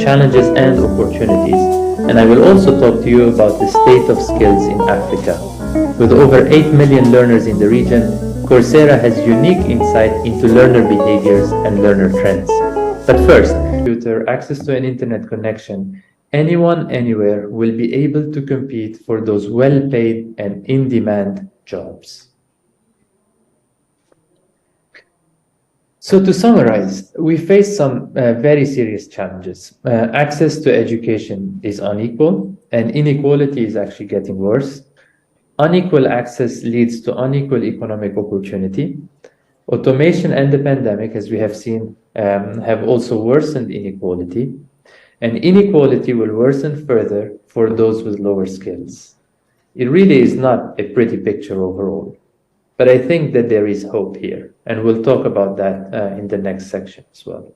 challenges and opportunities. And I will also talk to you about the state of skills in Africa. With over 8 million learners in the region, Coursera has unique insight into learner behaviors and learner trends. But first, computer, access to an internet connection, anyone, anywhere will be able to compete for those well-paid and in-demand jobs. So to summarize, we face some very serious challenges. Access to education is unequal, and inequality is actually getting worse. Unequal access leads to unequal economic opportunity. Automation and the pandemic, as we have seen, have also worsened inequality. And inequality will worsen further for those with lower skills. It really is not a pretty picture overall. But I think that there is hope here, and we'll talk about that in the next section as well.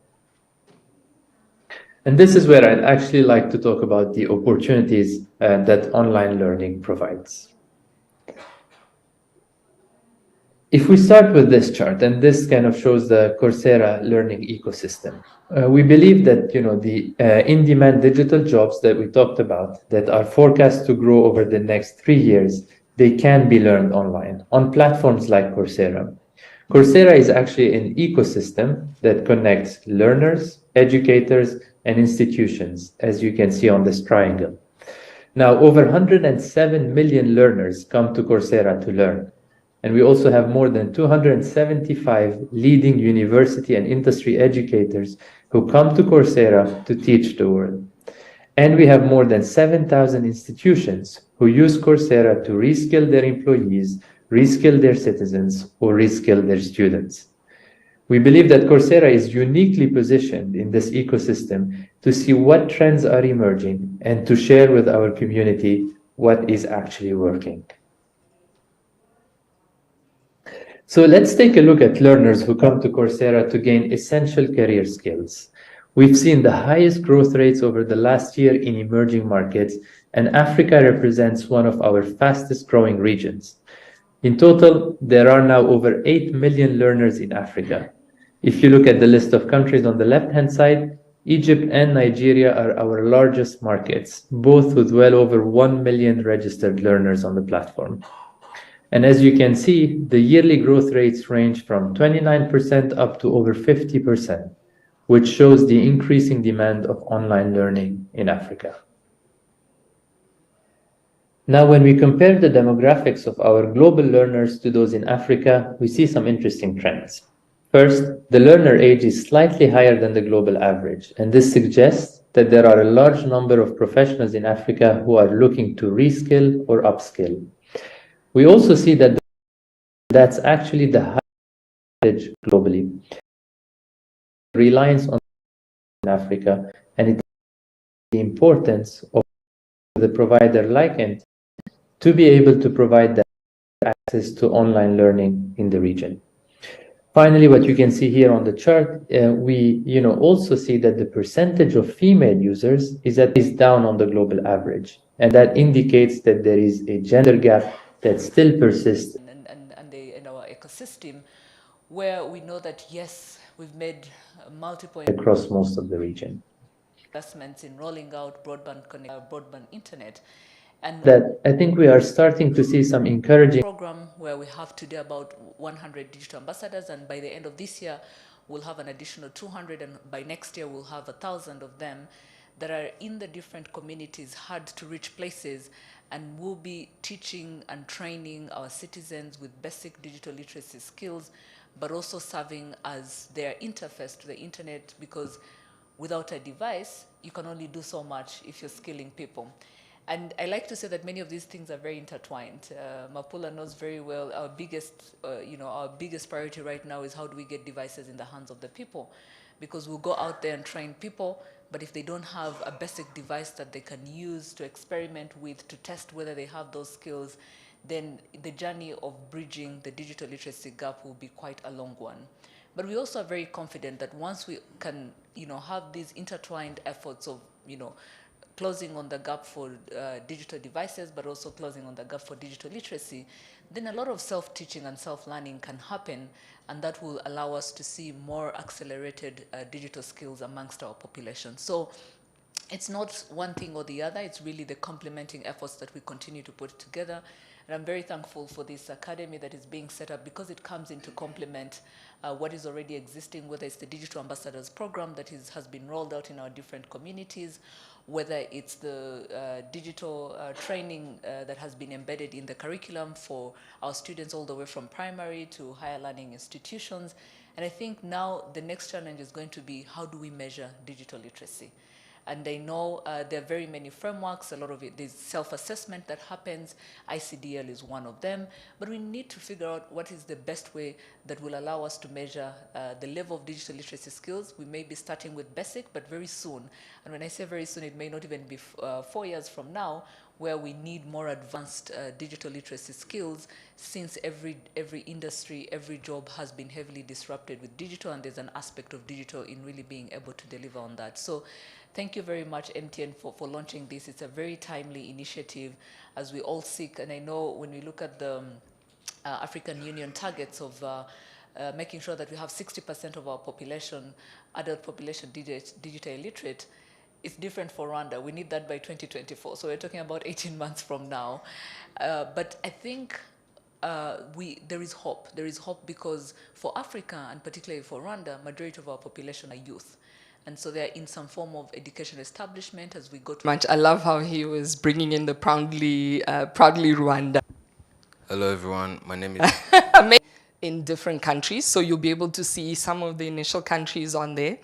And this is where I'd actually like to talk about the opportunities that online learning provides. If we start with this chart, and this kind of shows the Coursera learning ecosystem, we believe that the in-demand digital jobs that we talked about that are forecast to grow over the next 3 years, they can be learned online on platforms like Coursera. Coursera is actually an ecosystem that connects learners, educators, and institutions, as you can see on this triangle. Now, over 107 million learners come to Coursera to learn. And we also have more than 275 leading university and industry educators who come to Coursera to teach the world. And we have more than 7,000 institutions who use Coursera to reskill their employees, reskill their citizens, or reskill their students. We believe that Coursera is uniquely positioned in this ecosystem to see what trends are emerging and to share with our community what is actually working. So let's take a look at learners who come to Coursera to gain essential career skills. We've seen the highest growth rates over the last year in emerging markets, and Africa represents one of our fastest growing regions. In total, there are now over 8 million learners in Africa. If you look at the list of countries on the left-hand side, Egypt and Nigeria are our largest markets, both with well over 1 million registered learners on the platform. And as you can see, the yearly growth rates range from 29% up to over 50%, which shows the increasing demand of online learning in Africa. Now, when we compare the demographics of our global learners to those in Africa, we see some interesting trends. First, the learner age is slightly higher than the global average, and this suggests that there are a large number of professionals in Africa who are looking to reskill or upskill. We also see that that's actually the highest globally. Reliance on Africa, and it's the importance of the provider like MTN to be able to provide that access to online learning in the region. Finally, what you can see here on the chart, we also see that the percentage of female users is down on the global average, and that indicates that there is a gender gap that still persists in our ecosystem, where we know that yes, we've made multiple across most of the region. Investments in rolling out broadband internet, and that I think we are starting to see some encouraging program where we have today about 100 digital ambassadors, and by the end of this year we'll have an additional 200, and by next year we'll have 1,000 of them that are in the different communities, hard to reach places, and we'll be teaching and training our citizens with basic digital literacy skills, but also serving as their interface to the internet, because without a device, you can only do so much if you're skilling people. And I like to say that many of these things are very intertwined. Mapula knows very well our biggest priority right now is how do we get devices in the hands of the people, because we'll go out there and train people, but if they don't have a basic device that they can use to experiment with, to test whether they have those skills, then the journey of bridging the digital literacy gap will be quite a long one. But we also are very confident that once we can, have these intertwined efforts of, closing on the gap for digital devices, but also closing on the gap for digital literacy, then a lot of self-teaching and self-learning can happen, and that will allow us to see more accelerated digital skills amongst our population. So it's not one thing or the other, it's really the complementing efforts that we continue to put together. And I'm very thankful for this academy that is being set up because it comes in to complement what is already existing, whether it's the Digital Ambassadors program that has been rolled out in our different communities, whether it's the digital training that has been embedded in the curriculum for our students all the way from primary to higher learning institutions. And I think now the next challenge is going to be, how do we measure digital literacy? And I know there are very many frameworks, a lot of it, there's self-assessment that happens, ICDL is one of them, but we need to figure out what is the best way that will allow us to measure the level of digital literacy skills. We may be starting with basic, but very soon, and when I say very soon, it may not even be 4 years from now, where we need more advanced digital literacy skills, since every industry, every job has been heavily disrupted with digital, and there's an aspect of digital in really being able to deliver on that. So thank you very much, MTN, for launching this. It's a very timely initiative as we all seek, and I know when we look at the African Union targets of making sure that we have 60% of our population, adult population, digital illiterate, it's different for Rwanda. We need that by 2024. So we're talking about 18 months from now. But I think there is hope. There is hope because for Africa, and particularly for Rwanda, majority of our population are youth. And so they're in some form of education establishment as we go to... Much. I love how he was bringing in the proudly Rwanda. Hello everyone, my name is... in different countries, so you'll be able to see some of the initial countries on there.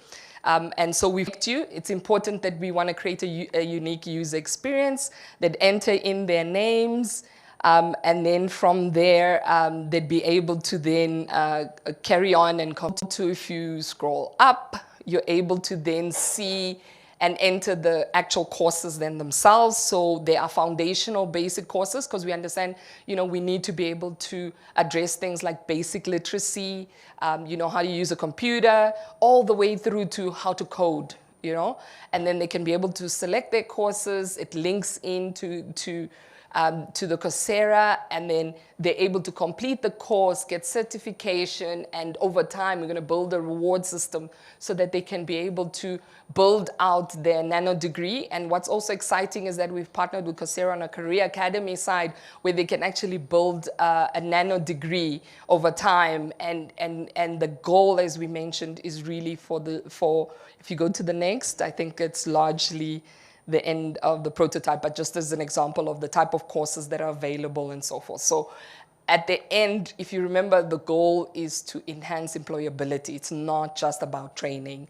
And so we've you. It's important that we want to create a unique user experience that enter in their names, and then from there, they'd be able to then carry on and come to, if you scroll up, you're able to then see and enter the actual courses then themselves. So they are foundational basic courses, because we understand, we need to be able to address things like basic literacy, how to use a computer, all the way through to how to code, and then they can be able to select their courses. It links into to the Coursera, and then they're able to complete the course, get certification, and over time we're going to build a reward system so that they can be able to build out their nano degree. And what's also exciting is that we've partnered with Coursera on a career academy side where they can actually build a nano degree over time. And the goal, as we mentioned, is really for if you go to the next, I think it's largely the end of the prototype, but just as an example of the type of courses that are available and so forth. So at the end, if you remember, the goal is to enhance employability. It's not just about training.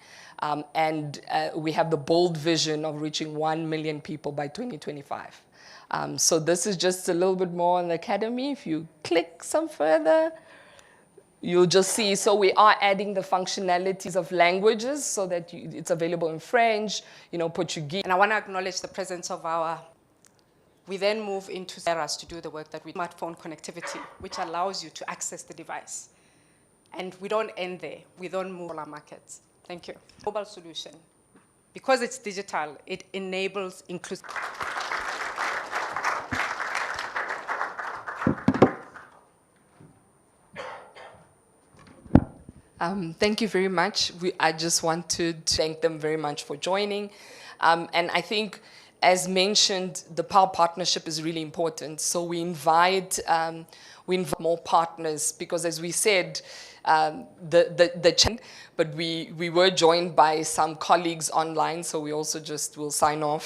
We have the bold vision of reaching 1 million people by 2025. So this is just a little bit more on the academy. If you click some further, you'll just see, so we are adding the functionalities of languages so that it's available in French, Portuguese. And I want to acknowledge the presence of we then move into Seras to do the work that we smartphone connectivity, which allows you to access the device. And we don't end there. We don't move all our markets. Thank you. Mobile solution. Because it's digital, it enables inclusive. Thank you very much. I just want to thank them very much for joining. And I think, as mentioned, the Power Partnership is really important. So we invite more partners because, as we said, but we were joined by some colleagues online. So we also will sign off.